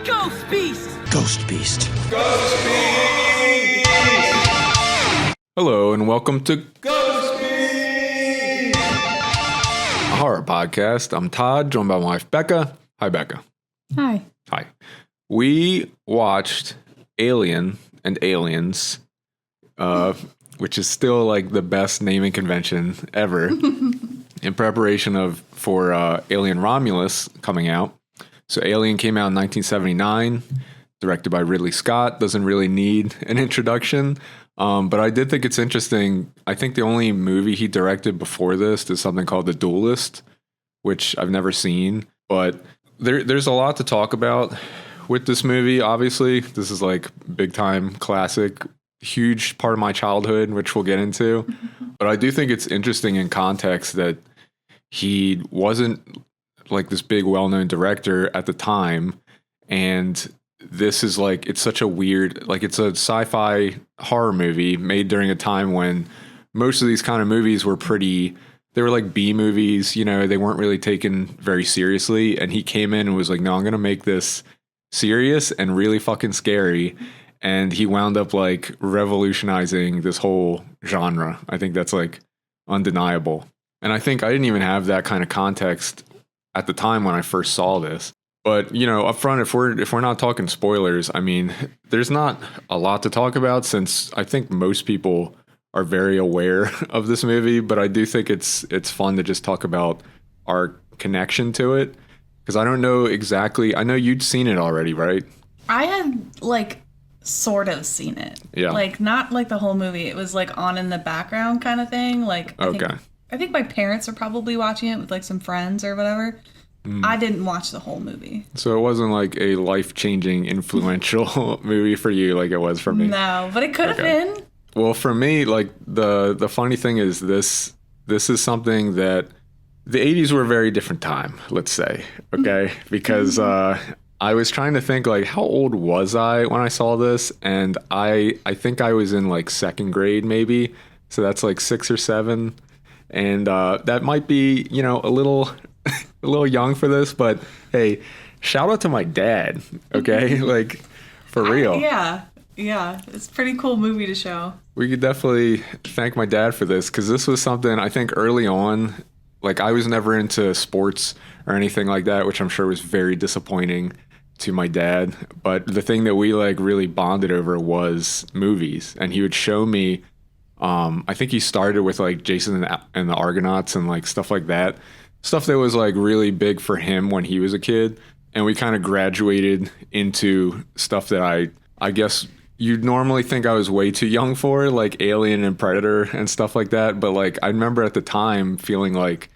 Ghost Beast! Ghost Beast. Hello and welcome to Ghost Beast, a horror podcast. I'm Todd, joined by my wife Becca. Hi, Becca. Hi. Hi. We watched Alien and Aliens, which is still like the best naming convention ever, in preparation for Alien Romulus coming out. So Alien came out in 1979, directed by Ridley Scott. Doesn't really need an introduction. But I did think it's interesting. I think the only movie he directed before this is something called The Duelist, which I've never seen. But there's a lot to talk about with this movie. Obviously, this is like big time classic, huge part of my childhood, which we'll get into. But I do think it's interesting in context that he wasn't like this big well-known director at the time. And this is like, it's such a weird, like it's a sci-fi horror movie made during a time when most of these kind of movies were they were like B movies, you know, they weren't really taken very seriously. And he came in and was like, no, I'm going to make this serious and really fucking scary. And he wound up like revolutionizing this whole genre. I think that's like undeniable. And I think I didn't even have that kind of context at the time when I first saw this. But, you know, up front, if we're not talking spoilers, I mean, there's not a lot to talk about since I think most people are very aware of this movie. But I do think it's fun to just talk about our connection to it. Because I don't know exactly. I know you'd seen it already, right? I had, like, sort of seen it. Yeah. Like, not like the whole movie. It was, like, on in the background kind of thing. Like, I think my parents are probably watching it with, like, some friends or whatever. I didn't watch the whole movie. So it wasn't like a life-changing, influential movie for you like it was for me? No, but it could have been. Well, for me, like, the funny thing is this is something that the 80s were a very different time, let's say, okay? Because I was trying to think, like, how old was I when I saw this? And I think I was in, like, second grade, maybe. So that's, like, 6 or 7. And that might be, you know, a little young for this, but hey, shout out to my dad, okay? Like, for real. Yeah, it's a pretty cool movie to show. We could definitely thank my dad for this, because this was something I think early on, like, I was never into sports or anything like that, which I'm sure was very disappointing to my dad. But the thing that we like really bonded over was movies, and he would show me. I think he started with like Jason and the Argonauts and like stuff like that. Stuff that was like really big for him when he was a kid. And we kind of graduated into stuff that I guess you'd normally think I was way too young for, like Alien and Predator and stuff like that. But like, I remember at the time feeling like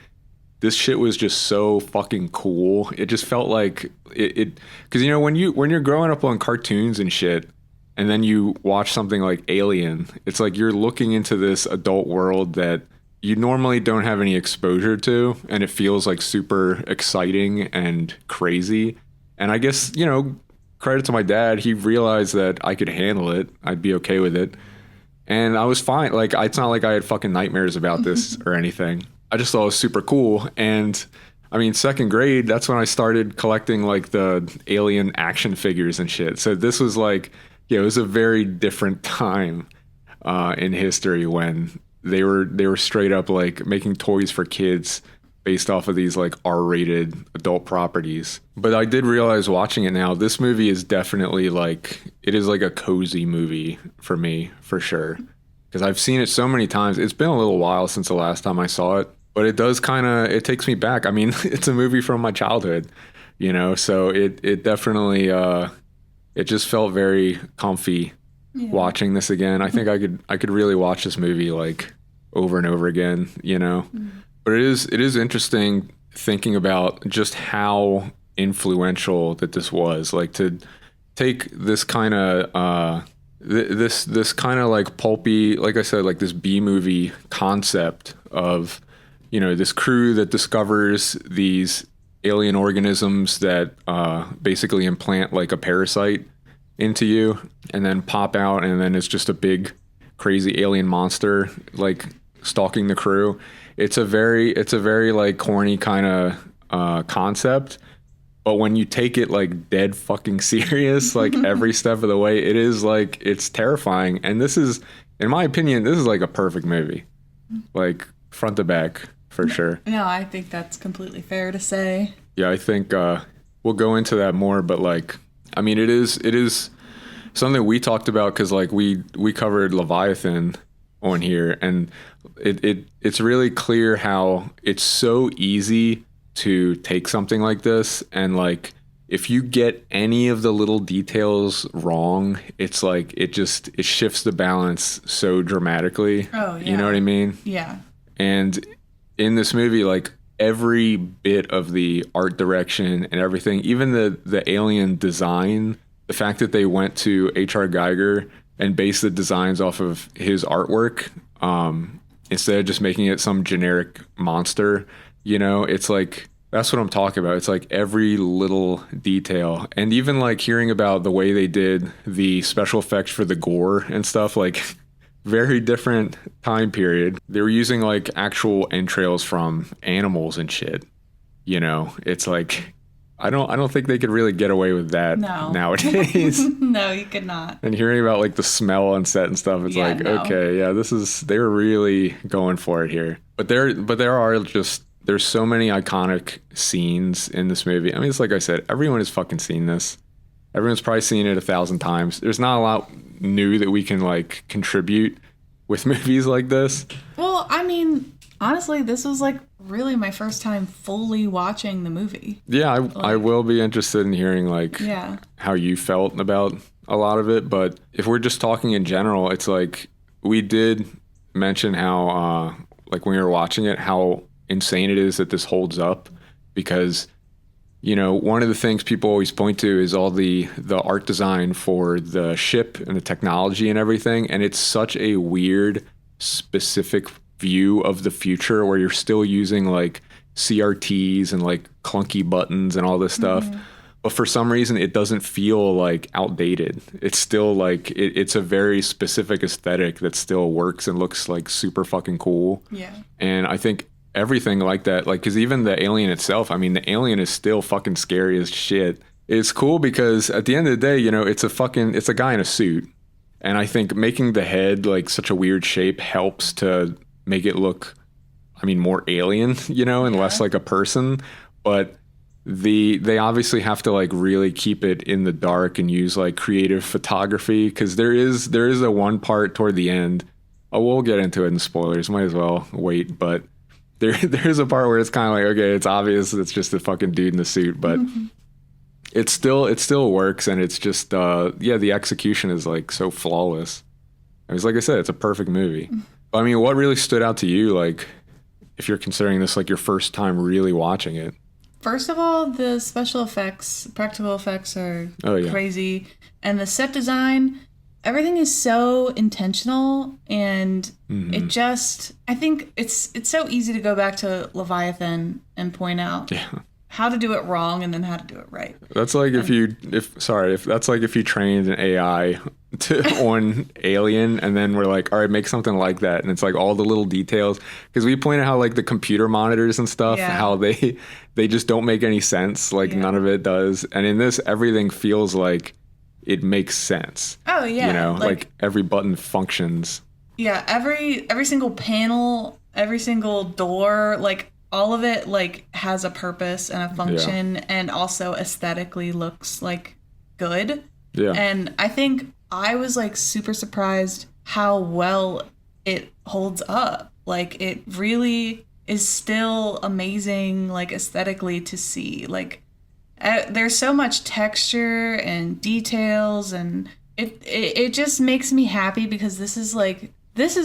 this shit was just so fucking cool. It just felt like it, because, you know, when you're growing up on cartoons and shit, and then you watch something like Alien, it's like you're looking into this adult world that you normally don't have any exposure to, and it feels like super exciting and crazy. And I guess, you know, credit to my dad, he realized that I could handle it. I'd be okay with it. And I was fine. Like, it's not like I had fucking nightmares about this or anything. I just thought it was super cool. And I mean, second grade, that's when I started collecting like the Alien action figures and shit. So this was like, yeah, it was a very different time in history when they were straight up like making toys for kids based off of these like R-rated adult properties. But I did realize watching it now, this movie is definitely like, it is like a cozy movie for me, for sure. Because I've seen it so many times. It's been a little while since the last time I saw it, but it does it takes me back. I mean, it's a movie from my childhood, you know, so it definitely, it just felt very comfy watching this again. I think I could really watch this movie like over and over again, you know. But it is interesting thinking about just how influential that this was. Like, to take this kind of this kind of like pulpy, like I said, like this B movie concept of, you know, this crew that discovers these alien organisms that basically implant like a parasite into you and then pop out, and then it's just a big crazy alien monster like stalking the crew. It's a very like corny kind of concept, But when you take it like dead fucking serious, like every step of the way, it is like, it's terrifying. And this is, in my opinion, this is like a perfect movie, like front to back for sure. No, I think that's completely fair to say. Yeah, I think we'll go into that more, but like, I mean, it is something we talked about because like we covered Leviathan on here, and it's really clear how it's so easy to take something like this, and like if you get any of the little details wrong, it's like it shifts the balance so dramatically. Oh yeah. You know what I mean? Yeah. And in this movie, like every bit of the art direction and everything, even the alien design, the fact that they went to H.R. Geiger and based the designs off of his artwork, instead of just making it some generic monster, it's like, that's what I'm talking about. It's like every little detail. And even like hearing about the way they did the special effects for the gore and stuff, like very different time period. They were using like actual entrails from animals and shit. It's like, I don't think they could really get away with that nowadays. No, you could not. And hearing about like the smell on set and stuff, it's okay, yeah, they were really going for it here. But there's so many iconic scenes in this movie. I mean, it's like I said, everyone has fucking seen this. Everyone's probably seen it 1,000 times. There's not a lot new that we can like contribute with movies like this. Well, I mean, honestly, this was like really my first time fully watching the movie. Yeah, I will be interested in hearing like how you felt about a lot of it. But if we're just talking in general, it's like we did mention how like when we were watching it, how insane it is that this holds up, because one of the things people always point to is all the art design for the ship and the technology and everything, and it's such a weird specific view of the future where you're still using like CRTs and like clunky buttons and all this stuff. But for some reason it doesn't feel like outdated. It's still like it's a very specific aesthetic that still works and looks like super fucking cool. Yeah. And I think everything like that, like, because even the alien itself, I mean, the alien is still fucking scary as shit. It's cool because at the end of the day, it's a guy in a suit. And I think making the head like such a weird shape helps to make it look, I mean, more alien, and less like a person. But they obviously have to like really keep it in the dark and use like creative photography, because there is a one part toward the end. Oh, we'll get into it in spoilers. Might as well wait, but there's a part where it's kind of like, okay, it's obvious it's just a fucking dude in the suit, but it still works, and it's just the execution is like so flawless. I mean, like I said, it's a perfect movie. But I mean, what really stood out to you, like if you're considering this like your first time really watching it? First of all, the special effects, practical effects are crazy, and the set design, everything is so intentional, and it just, I think it's so easy to go back to Leviathan and point out how to do it wrong and then how to do it right. That's like if you trained an AI on Alien, and then we're like, all right, make something like that, and it's like all the little details, because we pointed out how like the computer monitors and stuff, how they just don't make any sense, like none of it does, and in this everything feels like it makes sense. Oh yeah. Like every button functions. Yeah, every single panel, every single door, like all of it like has a purpose and a function, and also aesthetically looks like good. Yeah. And I think I was like super surprised how well it holds up. Like it really is still amazing, like aesthetically to see. Like there's so much texture and details, and it just makes me happy, because this is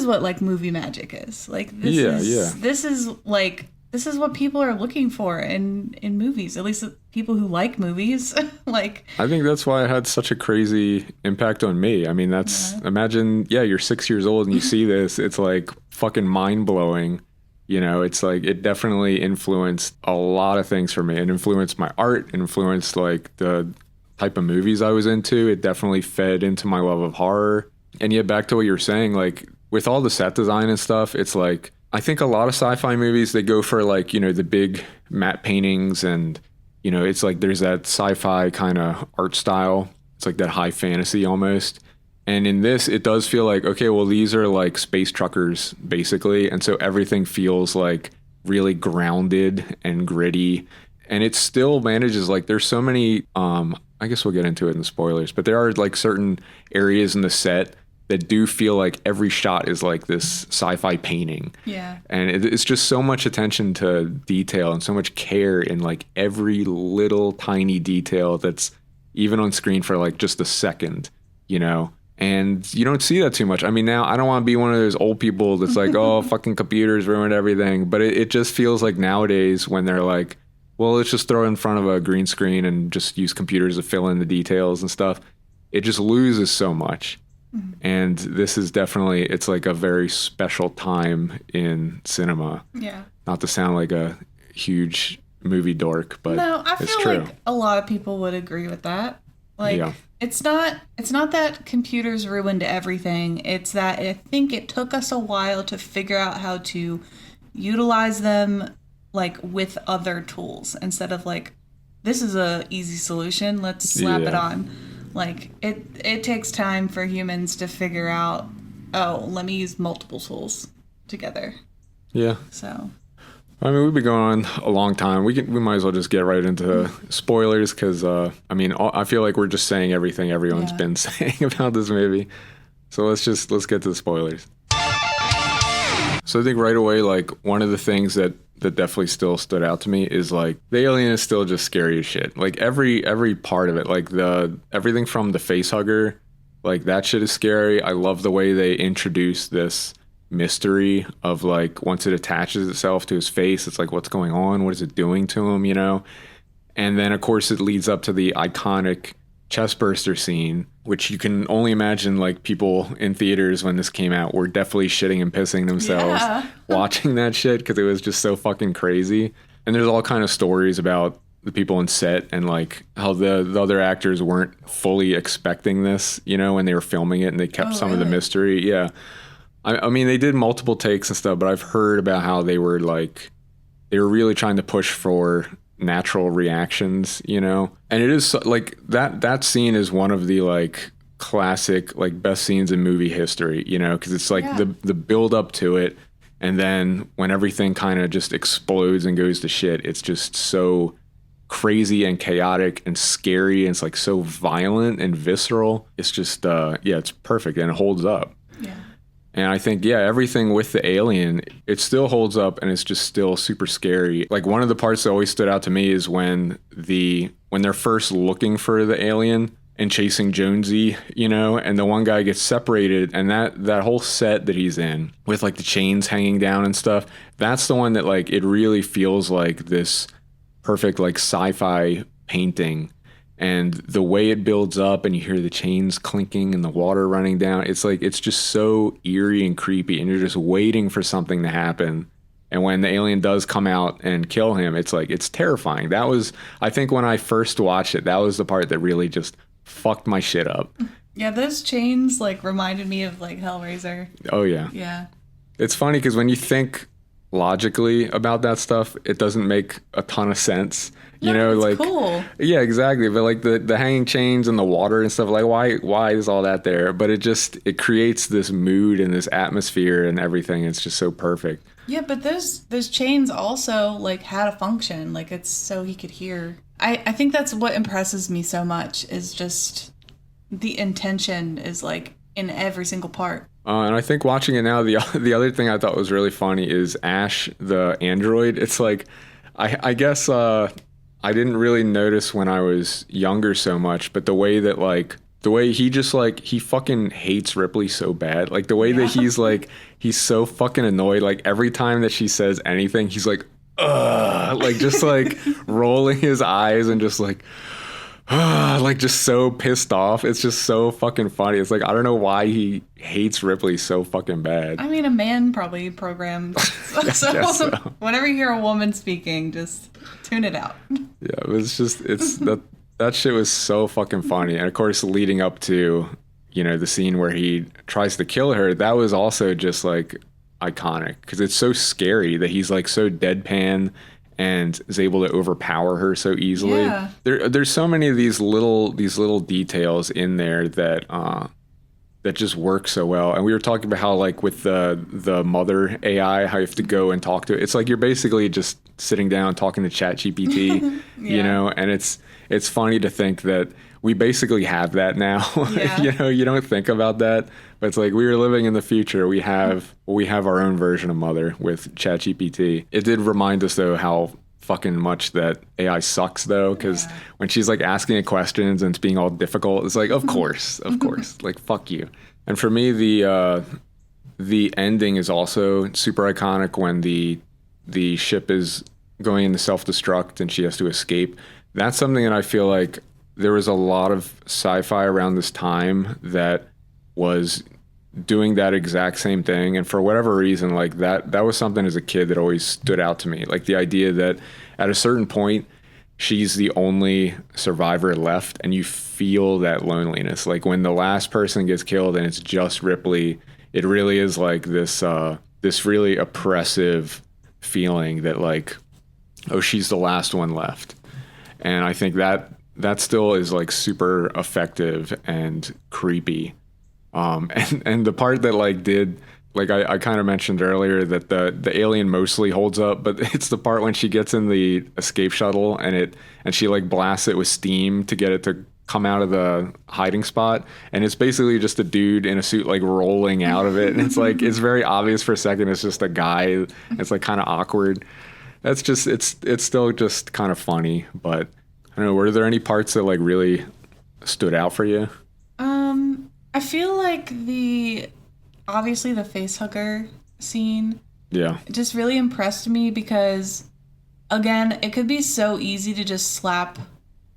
what like movie magic is. Like this is what people are looking for in movies, at least people who like movies. Like, I think that's why it had such a crazy impact on me. I mean, imagine, you're 6 years old and you see this, it's like fucking mind blowing. It's like, it definitely influenced a lot of things for me. It influenced my art, it influenced like the type of movies I was into. It definitely fed into my love of horror. And yet back to what you're saying, like with all the set design and stuff, it's like, I think a lot of sci-fi movies, they go for like, the big matte paintings and You know, it's like there's that sci-fi kind of art style. It's like that high fantasy almost. And in this, it does feel like, okay, well, these are like space truckers, basically. And so everything feels like really grounded and gritty. And it still manages, like, there's so many, I guess we'll get into it in the spoilers, but there are like certain areas in the set that do feel like every shot is like this sci-fi painting. Yeah. And it's just so much attention to detail and so much care in like every little tiny detail that's even on screen for like just a second, you know? And you don't see that too much. I mean, now I don't want to be one of those old people that's like, oh, fucking computers ruined everything. But it just feels like nowadays when they're like, well, let's just throw it in front of a green screen and just use computers to fill in the details and stuff. It just loses so much. And this is definitely, it's like a very special time in cinema. Yeah. Not to sound like a huge movie dork, but no, I it's feel true. like a lot of people would agree with that. Like, Yeah. it's not that computers ruined everything. It's that I think it took us a while to figure out how to utilize them, like, with other tools instead of like, this is a easy solution, let's slap it on. Like, it takes time for humans to figure out, oh, let me use multiple tools together. Yeah. So, I mean, we've been going on a long time. We might as well just get right into spoilers because, I mean, I feel like we're just saying everything everyone's been saying about this movie. So let's get to the spoilers. So I think right away, like, one of the things that definitely still stood out to me is like the alien is still just scary as shit. Like every part of it, like everything from the face hugger, like that shit is scary. I love the way they introduce this mystery of like once it attaches itself to his face, it's like what's going on? What is it doing to him? You know? And then of course it leads up to the iconic chestburster scene, which you can only imagine like people in theaters when this came out were definitely shitting and pissing themselves watching that shit because it was just so fucking crazy. And there's all kind of stories about the people in set and like how the other actors weren't fully expecting this, you know, when they were filming it and they kept some of the mystery. Yeah. I mean, they did multiple takes and stuff, but I've heard about how they were really trying to push for natural reactions, you know? And it is like that scene is one of the like classic, like best scenes in movie history, you know? Cause it's like the build up to it. And then when everything kind of just explodes and goes to shit, it's just so crazy and chaotic and scary. And it's like so violent and visceral. It's just, it's perfect and it holds up. yeah. And I think, everything with the alien, it still holds up and it's just still super scary. Like one of the parts that always stood out to me is when they're first looking for the alien and chasing Jonesy, you know, and the one guy gets separated and that whole set that he's in with like the chains hanging down and stuff, that's the one that like, it really feels like this perfect like sci-fi painting. And the way it builds up and you hear the chains clinking and the water running down, it's like, it's just so eerie and creepy and you're just waiting for something to happen. And when the alien does come out and kill him, it's like, it's terrifying. That was, I think when I first watched it, that was the part that really just fucked my shit up. Yeah, those chains like reminded me of like Hellraiser. Oh yeah. Yeah. It's funny because when you think logically about that stuff, it doesn't make a ton of sense. You know, it's like cool. Yeah, exactly. But like the hanging chains and the water and stuff, like why is all that there? But it creates this mood and this atmosphere and everything. It's just so perfect. Yeah, but those chains also like had a function. Like it's so he could hear. I think that's what impresses me so much is just the intention is like in every single part. And I think watching it now, the other thing I thought was really funny is Ash, the android. It's like, I guess I didn't really notice when I was younger so much, but the way he just like, he fucking hates Ripley so bad. Like the way that he's like, he's so fucking annoyed. Like every time that she says anything, he's like, ugh, like just like rolling his eyes and just like, like just so pissed off. It's just so fucking funny. It's like, I don't know why he hates Ripley so fucking bad. I mean, a man probably programmed. So whenever you hear a woman speaking, just tune it out. Yeah, it was just, that shit was so fucking funny. And of course, leading up to, you know, the scene where he tries to kill her, that was also just like iconic because it's so scary that he's like so deadpan and is able to overpower her so easily. Yeah. There's so many of these little details in there that that just work so well. And we were talking about how like with the mother AI, how you have to go and talk to it. It's like you're basically just sitting down talking to ChatGPT, Yeah. you know, and it's funny to think that we basically have that now. Yeah. You know, you don't think about that, but it's like we are living in the future. We have our own version of mother with ChatGPT. It did remind us though how fucking much that AI sucks though, because when she's like asking it questions and it's being all difficult, it's like of course, like fuck you. And for me, the ending is also super iconic when the ship is going into self-destruct and she has to escape. That's something that I feel like there was a lot of sci-fi around this time that was doing that exact same thing, and for whatever reason, like that was something as a kid that always stood out to me, like the idea that at a certain point she's the only survivor left and you feel that loneliness, like when the last person gets killed and it's just Ripley. It really is like this really oppressive feeling that like, oh, she's the last one left. And I think that still is like super effective and creepy. And the part that like did, like I kind of mentioned earlier that the alien mostly holds up, but it's the part when she gets in the escape shuttle and she like blasts it with steam to get it to come out of the hiding spot, and it's basically just a dude in a suit like rolling out of it, and it's like it's very obvious for a second it's just a guy. It's like kind of awkward. That's just it's still just kind of funny, but I don't know. Were there any parts that like really stood out for you? I feel like obviously the face hugger scene Yeah. just really impressed me because, again, it could be so easy to just slap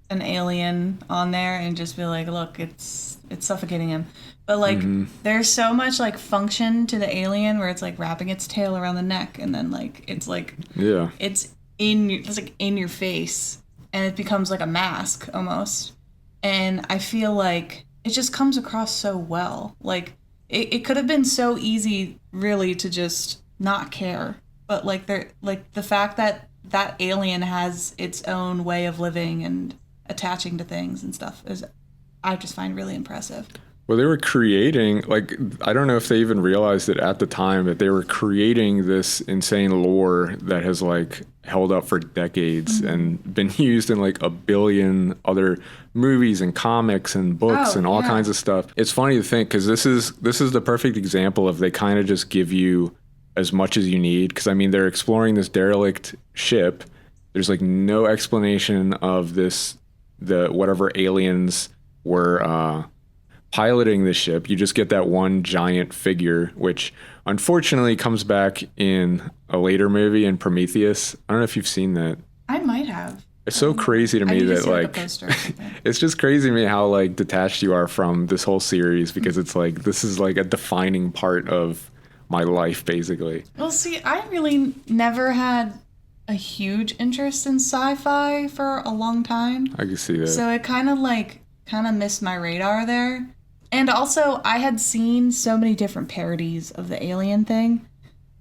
an alien on there and just be like, look, it's suffocating him. But like there's so much like function to the alien where it's like wrapping its tail around the neck and then like it's like it's like in your face and it becomes like a mask almost. And I feel like it just comes across so well. Like it could have been so easy really to just not care. But like the fact that that alien has its own way of living and attaching to things and stuff is I just find really impressive. Well, they were creating, like, I don't know if they even realized it at the time, that they were creating this insane lore that has, like, held up for decades and been used in, like, a billion other movies and comics and books and all kinds of stuff. It's funny to think, because this is the perfect example of they kind of just give you as much as you need. Because, I mean, they're exploring this derelict ship. There's, like, no explanation of the whatever aliens were piloting the ship. You just get that one giant figure, which unfortunately comes back in a later movie in Prometheus. I don't know if you've seen that. I might have. It's so crazy to me that like like it's just crazy to me how like detached you are from this whole series, because it's like this is like a defining part of my life basically. Well, see, I really never had a huge interest in sci-fi for a long time. I can see that. So it kind of missed my radar there. And also, I had seen so many different parodies of the alien thing,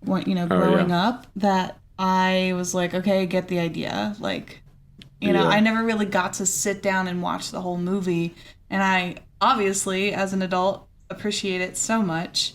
growing up, that I was like, okay, get the idea. Like, I never really got to sit down and watch the whole movie. And I, obviously, as an adult, appreciate it so much.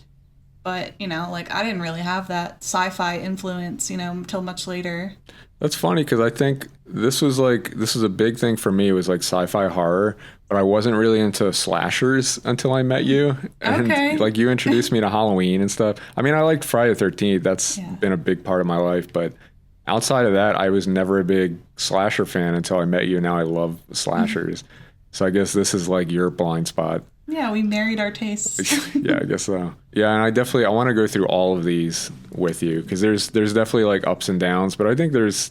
But, like, I didn't really have that sci-fi influence, until much later. That's funny, because I think this was a big thing for me. It was like sci-fi horror, but I wasn't really into slashers until I met you. And like you introduced me to Halloween and stuff. I mean, I liked Friday the 13th. That's been a big part of my life. But outside of that, I was never a big slasher fan until I met you. Now I love slashers. So I guess this is like your blind spot. Yeah, we married our tastes. Yeah, I guess so. Yeah, and I want to go through all of these with you, because there's definitely like ups and downs, but I think there's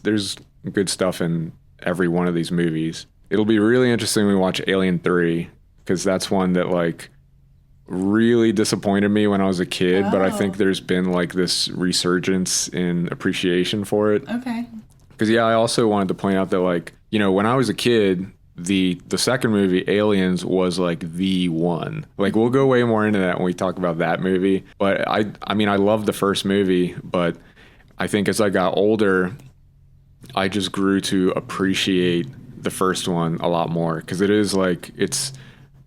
good stuff in every one of these movies. It'll be really interesting when we watch Alien 3, because that's one that like really disappointed me when I was a kid, but I think there's been like this resurgence in appreciation for it. Okay. Because I also wanted to point out that like, when I was a kid, the second movie, Aliens, was like the one. Like we'll go way more into that when we talk about that movie. But I mean, I love the first movie, but I think as I got older, I just grew to appreciate the first one a lot more, because it is like, it's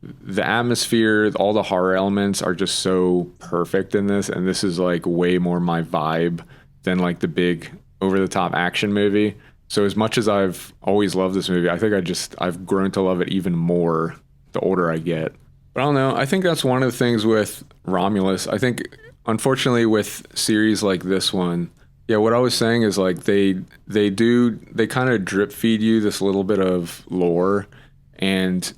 the atmosphere, all the horror elements are just so perfect in this, and this is like way more my vibe than like the big over the top action movie. So as much as I've always loved this movie, I think I've grown to love it even more the older I get. But I don't know. I think that's one of the things with Romulus. I think, unfortunately, with series like this one, yeah, what I was saying is like they kind of drip feed you this little bit of lore, and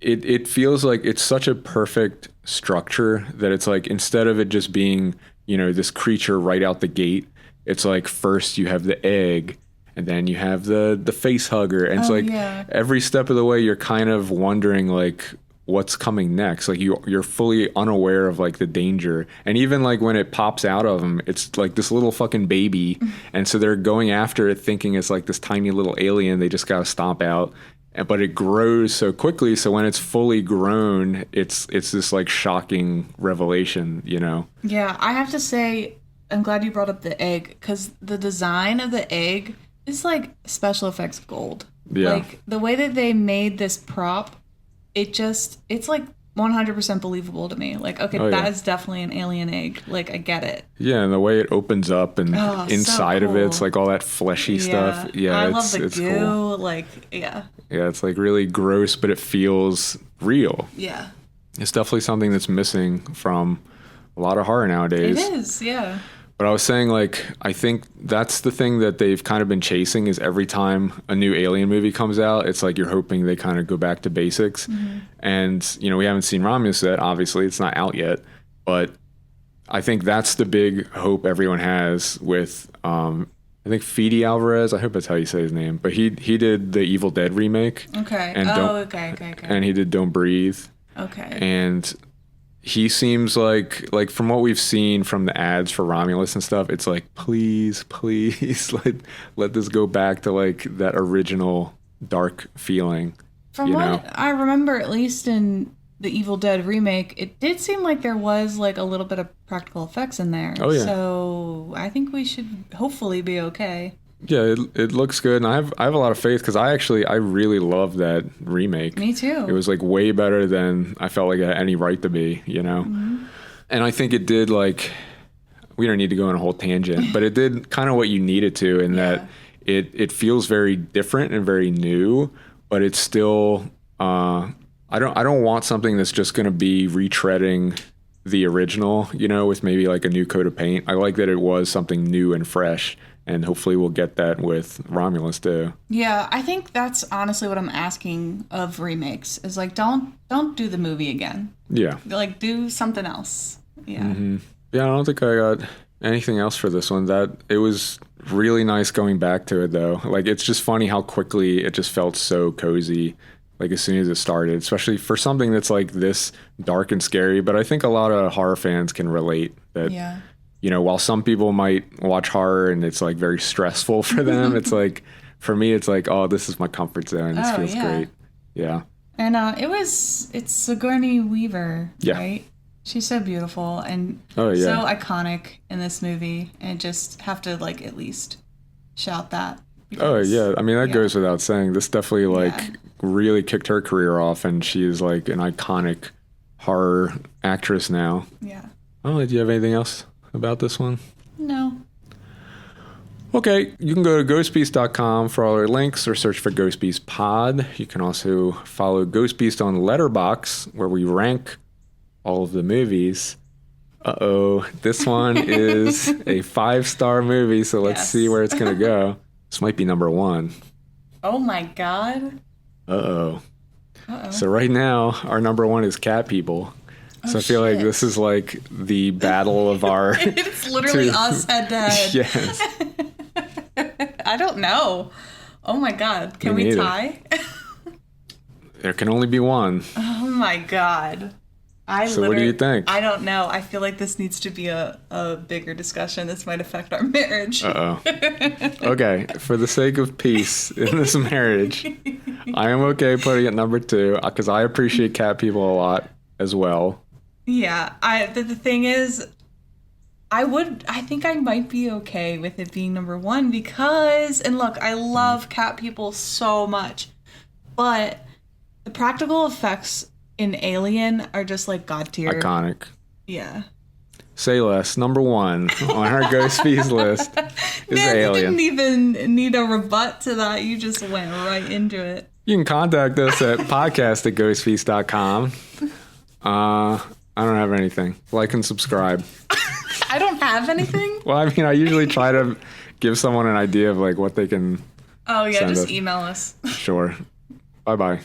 it feels like it's such a perfect structure that it's like, instead of it just being, this creature right out the gate, it's like first you have the egg, and then you have the face hugger, and it's like every step of the way you're kind of wondering like what's coming next. Like you're fully unaware of like the danger, and even like when it pops out of them, it's like this little fucking baby, and so they're going after it thinking it's like this tiny little alien they just gotta stomp out. But it grows so quickly, so when it's fully grown, it's this like shocking revelation. Yeah, I have to say, I'm glad you brought up the egg, because the design of the egg is like special effects gold. Yeah. Like the way that they made this prop, it's like 100% believable to me. Like, okay, that is definitely an alien egg. Like, I get it. Yeah, and the way it opens up and inside of it, it's like all that fleshy Yeah. stuff. Yeah, I love the it's goo. cool. Like, yeah. Yeah, it's like really gross, but it feels real. Yeah. It's definitely something that's missing from a lot of horror nowadays. It is, yeah. But I was saying, like, I think that's the thing that they've kind of been chasing, is every time a new Alien movie comes out, it's like you're hoping they kind of go back to basics. Mm-hmm. And, we haven't seen Romulus yet. Obviously, it's not out yet. But I think that's the big hope everyone has with, I think Fede Alvarez, I hope that's how you say his name, but he did the Evil Dead remake. Okay. And okay. And he did Don't Breathe. Okay. And he seems like from what we've seen from the ads for Romulus and stuff, it's like, please let this go back to like that original dark feeling. From what I remember, at least in the Evil Dead remake, it did seem like there was like a little bit of practical effects in there. Oh yeah. So I think we should hopefully be okay. Yeah, it looks good, and I have a lot of faith, because I really love that remake. Me too. It was like way better than I felt like it had any right to be, Mm-hmm. And I think it did, like, we don't need to go on a whole tangent, but it did kind of what you needed to, in that it feels very different and very new, but it's still I don't want something that's just going to be retreading the original, with maybe like a new coat of paint. I like that it was something new and fresh. And hopefully we'll get that with Romulus too. Yeah, I think that's honestly what I'm asking of remakes, is like, don't do the movie again. Yeah. Like, do something else. Yeah. Mm-hmm. Yeah, I don't think I got anything else for this one. That it was really nice going back to it though. Like, it's just funny how quickly it just felt so cozy, like as soon as it started, especially for something that's like this dark and scary. But I think a lot of horror fans can relate that. Yeah. While some people might watch horror and it's like very stressful for them, it's like, for me, it's like, oh, this is my comfort zone. This feels great. Yeah. And it's Sigourney Weaver, right? She's so beautiful and so iconic in this movie, and just have to like at least shout that. Because, I mean, that goes without saying. This definitely like really kicked her career off, and she is like an iconic horror actress now. Yeah. Oh, do you have anything else about this one? No. Okay, you can go to ghostbeast.com for all our links, or search for Ghost Beast Pod. You can also follow Ghost Beast on Letterboxd, where we rank all of the movies. This one is a 5-star movie, so let's see where it's going to go. This might be number 1. Oh my god. Uh-oh. So right now, our number 1 is Cat People. So I feel like this is like the battle of our... It's literally us head to head. Yes. I don't know. Oh my god. Can we tie? There can only be one. Oh my god. So what do you think? I don't know. I feel like this needs to be a bigger discussion. This might affect our marriage. Uh-oh. Okay, for the sake of peace in this marriage, I am okay putting it number 2, because I appreciate Cat People a lot as well. Yeah, the thing is, I think I might be okay with it being number one because, and look, I love cat people so much, but the practical effects in Alien are just like god tier. Iconic. Yeah. Say less. Number one on our ghost fees list is Man, Alien. you didn't even need a rebut to that. You just went right into it. You can contact us at podcast@ghostfeast.com. I don't have anything. Like and subscribe. I don't have anything. Well, I mean, I usually try to give someone an idea of like what they can Oh yeah, send just us. email us. Sure. Bye-bye.